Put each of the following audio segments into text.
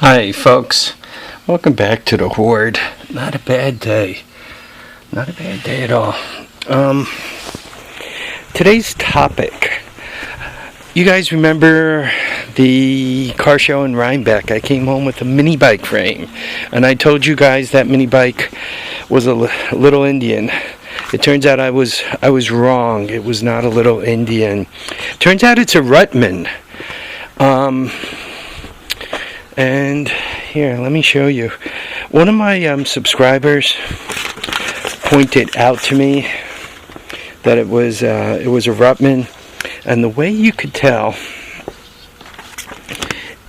Hi folks, welcome back to the Hoard. Not a bad day. Not a bad day at all. Today's topic. You guys remember the car show in Rhinebeck? I came home with a mini bike frame, and I told you guys that mini bike was a little Indian. It turns out I was wrong. It was not a little Indian. Turns out it's a Ruttman. And here, let me show you. One of my subscribers pointed out to me that it was a Ruttman, and the way you could tell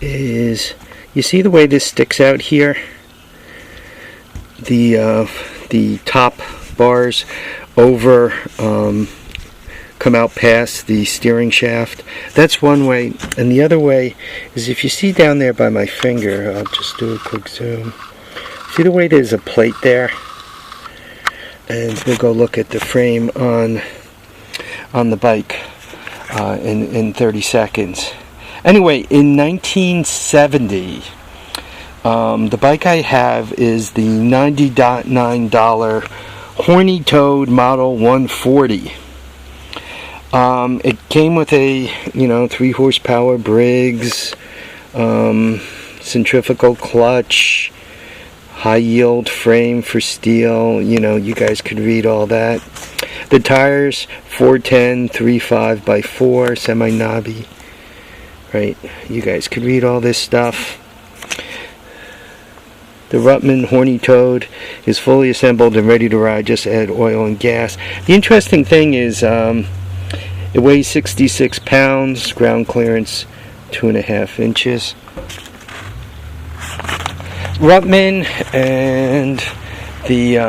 is, you see the way this sticks out here? The top bars over come out past the steering shaft. That's one way, and the other way is, if you see down there by my finger, I'll just do a quick zoom. See the way there's a plate there? And we'll go look at the frame on the bike in 30 seconds. Anyway, in 1970, the bike I have is the $90.9 Horny Toad Model 140. It came with a 3 horsepower Briggs, centrifugal clutch, high yield frame for steel. You guys could read all that. The tires 410 3.5 by 4 semi knobby. Right, you guys could read all this stuff. The Ruttman Horny Toad is fully assembled and ready to ride. Just add oil and gas. The interesting thing is, it weighs 66 pounds, ground clearance 2.5 inches. Ruttman and the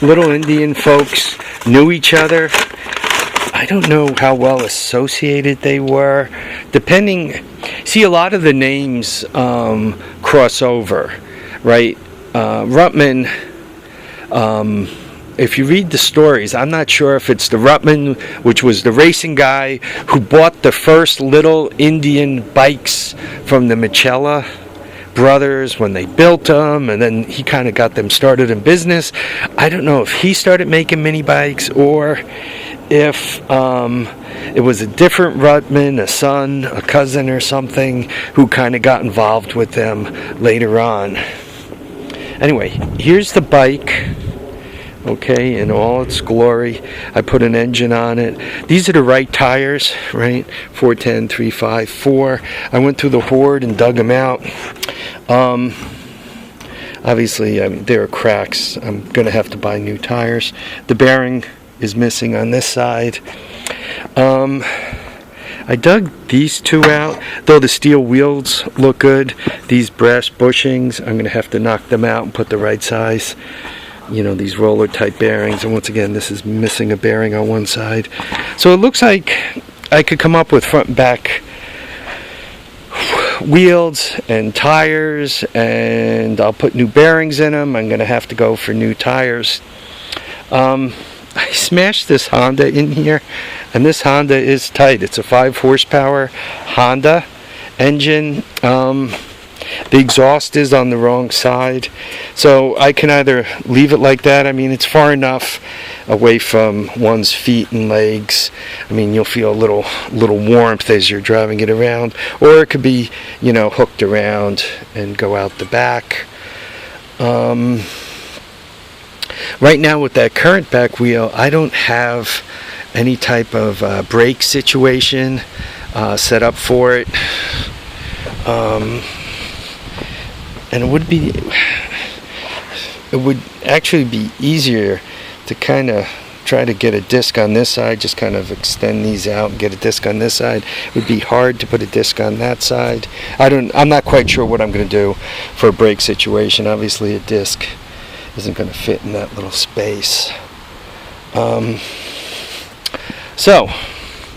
Little Indian folks knew each other. I don't know how well associated they were. See, a lot of the names cross over, right? Ruttman, if you read the stories, I'm not sure if it's the Ruttman, which was the racing guy who bought the first little Indian bikes from the Michello brothers when they built them, and then he kind of got them started in business. I don't know if he started making mini bikes, or if it was a different Ruttman, a son, a cousin or something, who kind of got involved with them later on. Anyway, here's the bike. Okay, in all its glory. I put an engine on it. These are the right tires, right? 410 3.5 4. I went through the Hoard and dug them out. Obviously, there are cracks. I'm gonna have to buy new tires. The bearing is missing on this side. I dug these two out, though the steel wheels look good. These brass bushings, I'm gonna have to knock them out and put the right size. These roller type bearings, and once again, this is missing a bearing on one side. So it looks like I could come up with front and back wheels and tires, and I'll put new bearings in them. I'm gonna have to go for new tires. I smashed this Honda in here, and this Honda is tight. It's a 5 horsepower Honda engine. The exhaust is on the wrong side, so I can either leave it like that. It's far enough away from one's feet and legs. You'll feel a little warmth as you're driving it around, or it could be, hooked around and go out the back. Right now, with that current back wheel, I don't have any type of brake situation set up for it. And it would actually be easier to kind of try to get a disc on this side, just kind of extend these out and get a disc on this side. It would be hard to put a disc on that side. I'm not quite sure what I'm going to do for a brake situation. Obviously, a disc isn't going to fit in that little space. So,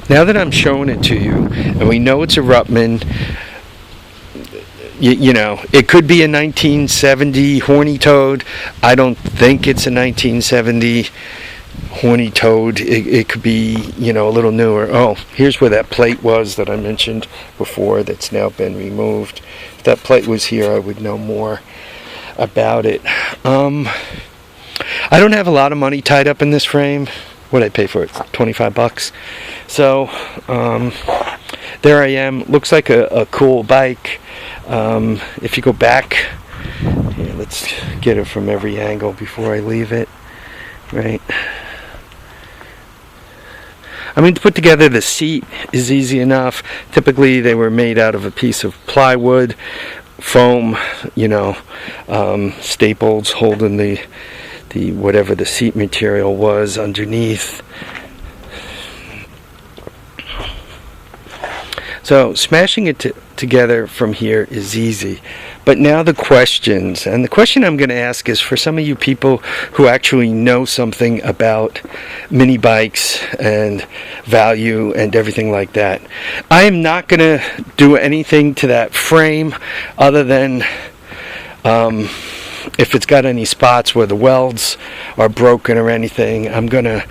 now that I'm showing it to you, and we know it's a Ruttman, it could be a 1970 Horny Toad. I don't think it's a 1970 Horny Toad. It could be, you know, a little newer. Oh, here's where that plate was that I mentioned before that's now been removed. If that plate was here, I would know more about it. I don't have a lot of money tied up in this frame. What did I pay for it? 25 bucks. So there I am. Looks like a cool bike. If you go back, here, let's get it from every angle before I leave it. Right. I mean, to put together the seat is easy enough. Typically they were made out of a piece of plywood, foam, you know, staples holding the whatever the seat material was underneath. So smashing it together from here is easy. But now the questions, and the question I'm going to ask is for some of you people who actually know something about mini bikes and value and everything like that. I am not going to do anything to that frame other than if it's got any spots where the welds are broken or anything, I'm gonna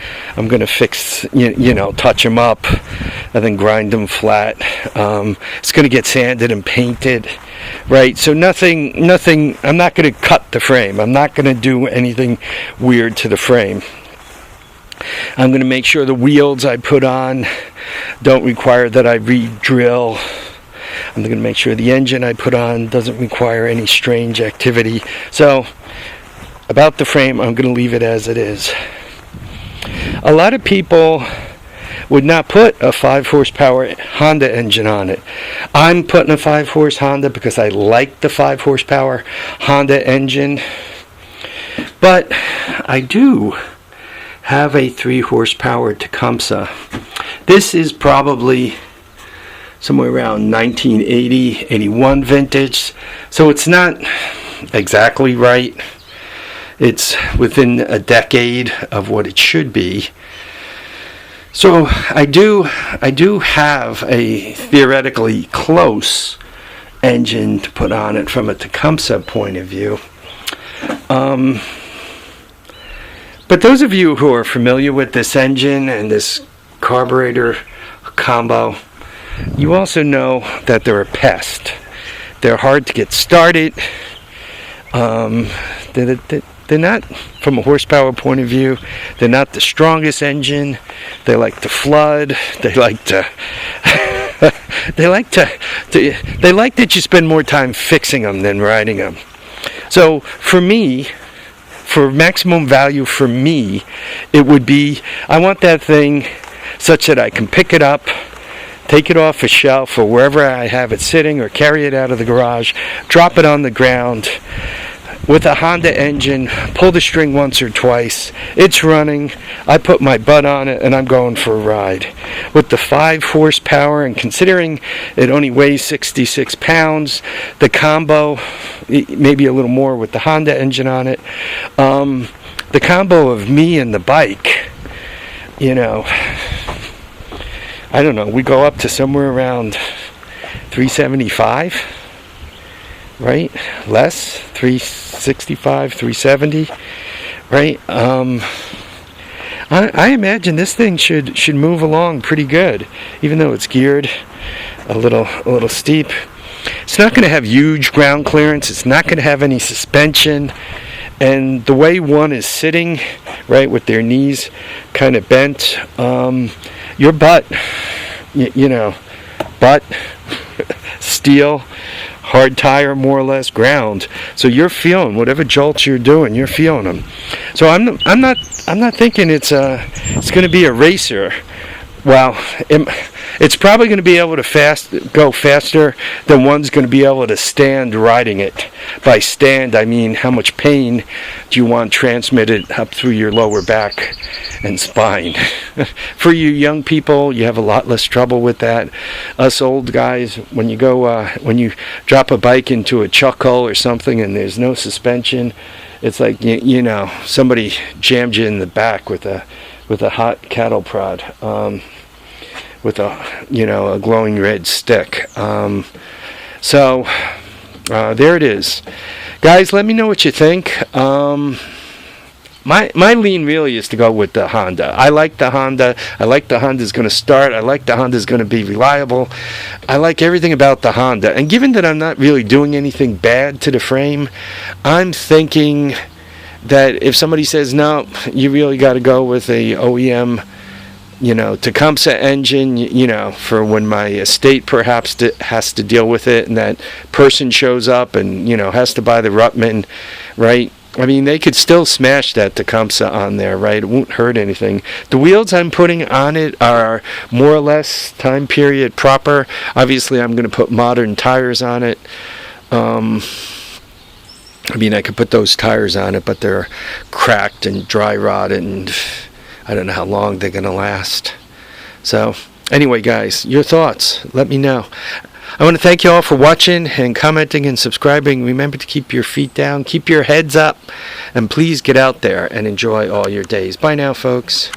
fix, you know, touch them up and then grind them flat. It's gonna get sanded and painted, right? So nothing. I'm not gonna cut the frame. I'm not gonna do anything weird to the frame. I'm gonna make sure the wheels I put on don't require that I re-drill. I'm going to make sure the engine I put on doesn't require any strange activity. So, about the frame, I'm going to leave it as it is. A lot of people would not put a 5 horsepower Honda engine on it. I'm putting a 5 horse Honda because I like the 5 horsepower Honda engine. But I do have a 3 horsepower Tecumseh. This is probably somewhere around 1980, 81 vintage. So it's not exactly right. It's within a decade of what it should be. So I do have a theoretically close engine to put on it from a Tecumseh point of view. But those of you who are familiar with this engine and this carburetor combo, you also know that they're a pest. They're hard to get started. They're not, from a horsepower point of view, they're not the strongest engine. They like to flood. They like to they like that you spend more time fixing them than riding them. So for me, for maximum value for me, it would be, I want that thing such that I can pick it up, take it off a shelf or wherever I have it sitting, or carry it out of the garage, drop it on the ground with a Honda engine, pull the string once or twice, it's running, I put my butt on it, and I'm going for a ride. With the 5 horsepower, and considering it only weighs 66 pounds, the combo, maybe a little more with the Honda engine on it, the combo of me and the bike, you know, I don't know, we go up to somewhere around 375, right? Less, 365, 370, right? I imagine this thing should move along pretty good, even though it's geared a little steep. It's not going to have huge ground clearance. It's not going to have any suspension. And the way one is sitting, right, with their knees kind of bent, your butt, you know, butt, steel, hard tire, more or less, ground. So you're feeling whatever jolts you're doing, you're feeling them. So I'm not thinking it's going to be a racer. Well, it's probably going to be able to go faster than one's going to be able to stand riding it. By stand, I mean how much pain do you want transmitted up through your lower back and spine. For you young people, you have a lot less trouble with that. Us old guys, when you drop a bike into a chuck hole or something and there's no suspension, it's like you know, somebody jammed you in the back with a hot cattle prod, with a glowing red stick. So there it is, guys. Let me know what you think. my lean really is to go with the Honda. I like the Honda. I like the Honda's going to start. I like the Honda's going to be reliable. I like everything about the Honda. And given that I'm not really doing anything bad to the frame, I'm thinking that if somebody says, no, you really got to go with a OEM, Tecumseh engine, for when my estate perhaps has to deal with it, and that person shows up and, has to buy the Ruttman, right? I mean, they could still smash that Tecumseh on there, right? It won't hurt anything. The wheels I'm putting on it are more or less time period proper. Obviously, I'm going to put modern tires on it. I could put those tires on it, but they're cracked and dry rotted, and I don't know how long they're going to last. So, anyway, guys, your thoughts. Let me know. I want to thank you all for watching and commenting and subscribing. Remember to keep your feet down, keep your heads up, and please get out there and enjoy all your days. Bye now, folks.